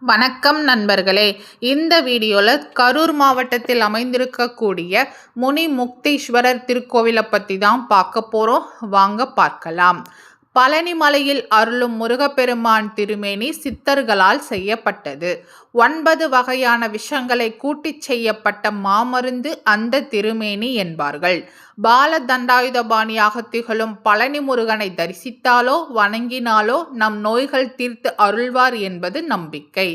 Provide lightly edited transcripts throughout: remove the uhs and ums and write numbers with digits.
வணக்கம் நண்பர்களே. இந்த வீடியோவில் கரூர் மாவட்டத்தில் அமைந்திருக்கக்கூடிய முனி முக்தீஸ்வரர் திருக்கோவிலை பற்றி தான் பார்க்க போகிறோம். வாங்க பார்க்கலாம். பழனி மலையில் அருளும் முருகப்பெருமான் திருமேனி சித்தர்களால் செய்யப்பட்டது. 9 வகையான விஷங்களை கூட்டிச் செய்யப்பட்ட மாமருந்து அந்த திருமேனி என்பார்கள். பால தண்டாயுதபாணியாக திகழும் பழனி முருகனை தரிசித்தாலோ வணங்கினாலோ நம் நோய்கள் தீர்த்து அருள்வார் என்பது நம்பிக்கை.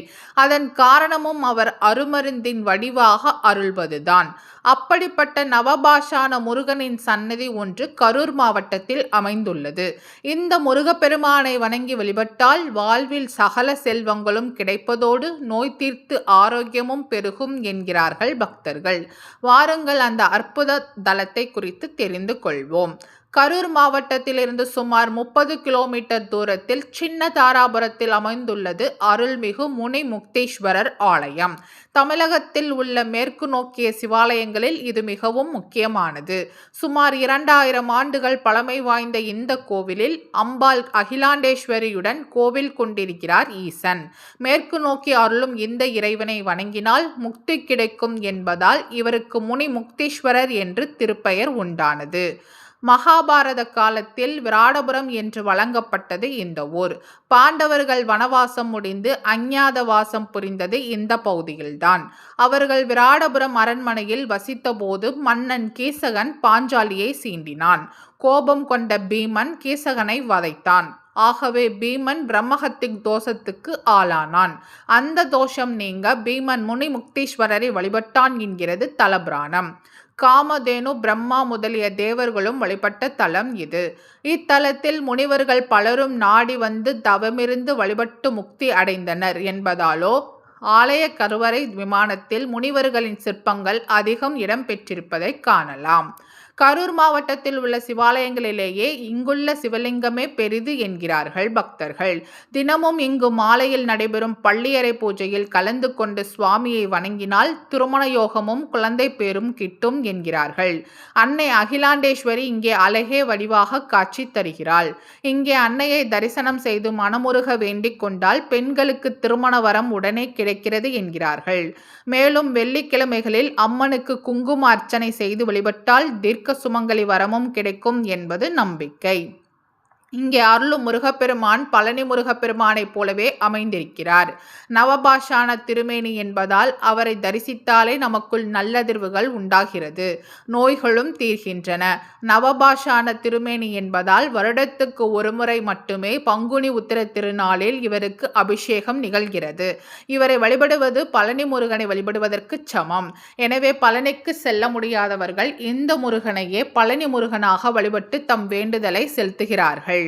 அதன் காரணமும் அவர் அருமருந்தின் வடிவாக அருள்வதுதான். அப்படிப்பட்ட நவபாஷான முருகனின் சன்னதி ஒன்று கரூர் மாவட்டத்தில் அமைந்துள்ளது. இந்த முருகப்பெருமானை வணங்கி வழிபட்டால் வாழ்வில் சகல செல்வங்களும் கிடைப்பதோடு நோய் தீர்த்து ஆரோக்கியமும் பெருகும் என்கிறார்கள் பக்தர்கள். வாருங்கள் அந்த அற்புத தலத்தை குறித்து தெரிந்து கொள்வோம். கரூர் மாவட்டத்திலிருந்து சுமார் 30 கிலோமீட்டர் தூரத்தில் சின்ன தாராபுரத்தில் அமைந்துள்ளது அருள்மிகு முனி முக்தீஸ்வரர் ஆலயம். தமிழகத்தில் உள்ள மேற்கு நோக்கிய சிவாலயங்களில் இது மிகவும் முக்கியமானது. சுமார் 2000 ஆண்டுகள் பழமை வாய்ந்த இந்த கோவிலில் அம்பாள் அகிலாண்டேஸ்வரியுடன் கோவில் கொண்டிருக்கிறார் ஈசன். மேற்கு நோக்கி அருளும் இந்த இறைவனை வணங்கினால் முக்தி கிடைக்கும் என்பதால் இவருக்கு முனி முக்தீஸ்வரர் என்று திருப்பெயர் உண்டானது. மகாபாரத காலத்தில் விராடபுரம் என்று வழங்கப்பட்டது இந்த ஊர். பாண்டவர்கள் வனவாசம் முடிந்து அஞ்ஞாத வாசம் புரிந்தது இந்த பகுதியில்தான். அவர்கள் விராடபுரம் அரண்மனையில் வசித்த போது மன்னன் கீசகன் பாஞ்சாலியை சீண்டினான். கோபம் கொண்ட பீமன் கீசகனை வதைத்தான். ஆகவே பீமன் பிரம்மஹத்தி தோஷத்துக்கு ஆளானான். அந்த தோஷம் நீங்க பீமன் முனி முக்தீஸ்வரரை வழிபட்டான் என்கிறது தலபுராணம். காமதேனு பிரம்மா முதலிய தேவர்களும் வழிபட்ட தலம் இது. இத்தலத்தில் முனிவர்கள் பலரும் நாடி வந்து தவமிருந்து வழிபட்டு முக்தி அடைந்தனர் என்பதாலோ ஆலய கருவறை விமானத்தில் முனிவர்களின் சிற்பங்கள் அதிகம் இடம்பெற்றிருப்பதை காணலாம். கரூர் மாவட்டத்தில் உள்ள சிவாலயங்களிலேயே இங்குள்ள சிவலிங்கமே பெரிது என்கிறார்கள் பக்தர்கள். தினமும் இங்கு மாலையில் நடைபெறும் பள்ளியறை பூஜையில் கலந்து கொண்டு சுவாமியை வணங்கினால் திருமண யோகமும் குழந்தை பேரும் கிட்டும் என்கிறார்கள். அன்னை அகிலாண்டேஸ்வரி இங்கே அழகே வடிவாக காட்சி தருகிறாள். இங்கே அன்னையை தரிசனம் செய்து மனமுருக வேண்டிக் கொண்டால் பெண்களுக்கு திருமண வரம் உடனே கிடைக்கிறது என்கிறார்கள். மேலும் வெள்ளிக்கிழமைகளில் அம்மனுக்கு குங்கும அர்ச்சனை செய்து வழிபட்டால் சுமங்கலி வரமும் கிடைக்கும் என்பது நம்பிக்கை. இங்கே அருளும் முருகப்பெருமான் பழனி முருகப்பெருமானைப் போலவே அமைந்திருக்கிறார். நவபாஷான திருமேனி என்பதால் அவரை தரிசித்தாலே நமக்குள் நல்லதிர்வுகள் உண்டாகிறது, நோய்களும் தீர்கின்றன. நவபாஷான திருமேனி என்பதால் வருடத்துக்கு ஒருமுறை மட்டுமே பங்குனி உத்திர திருநாளில் இவருக்கு அபிஷேகம் நிகழ்கிறது. இவரை வழிபடுவது பழனி முருகனை வழிபடுவதற்கு சமம். எனவே பழனிக்கு செல்ல முடியாதவர்கள் இந்த முருகனையே பழனி முருகனாக வழிபட்டு தம் வேண்டுதலை செலுத்துகிறார்கள்.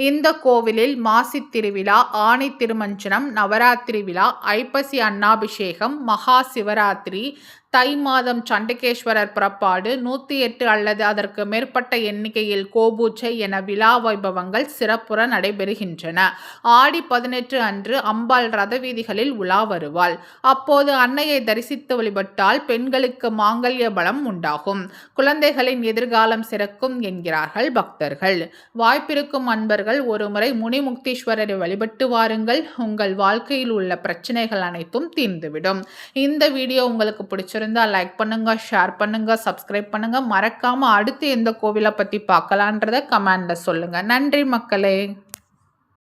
இந்த கோவிலில் மாசி திருவிழா, ஆணி திருமஞ்சனம், நவராத்திரி விழா, ஐப்பசி அன்னாபிஷேகம், மகா சிவராத்திரி, தை மாதம் சண்டிகேஸ்வரர் புறப்பாடு, 108 அல்லது அதற்கு மேற்பட்ட எண்ணிக்கையில் கோபூஜை என விழா வைபவங்கள் சிறப்புற நடைபெறுகின்றன. ஆடி 18 அன்று அம்பாள் ரத வீதிகளில் உலா வருவாள். அப்போது அன்னையை தரிசித்து வழிபட்டால் பெண்களுக்கு மாங்கல்ய பலம் உண்டாகும், குழந்தைகளின் எதிர்காலம் சிறக்கும் என்கிறார்கள் பக்தர்கள். வாய்ப்பிருக்கும் அன்பர்கள் ஒருமுறை முனி முக்தீஸ்வரரை வழிபட்டு வாருங்கள். உங்கள் வாழ்க்கையில் உள்ள பிரச்சனைகள் அனைத்தும் தீர்ந்துவிடும். இந்த வீடியோ உங்களுக்கு பிடிச்சிருந்தால் லைக் பண்ணுங்க, ஷேர் பண்ணுங்க, சப்ஸ்கிரைப் பண்ணுங்க. மறக்காம அடுத்து எந்த கோவிலை பத்தி பார்க்கலான்றத கமெண்ட்ல சொல்லுங்க. நன்றி மக்களே.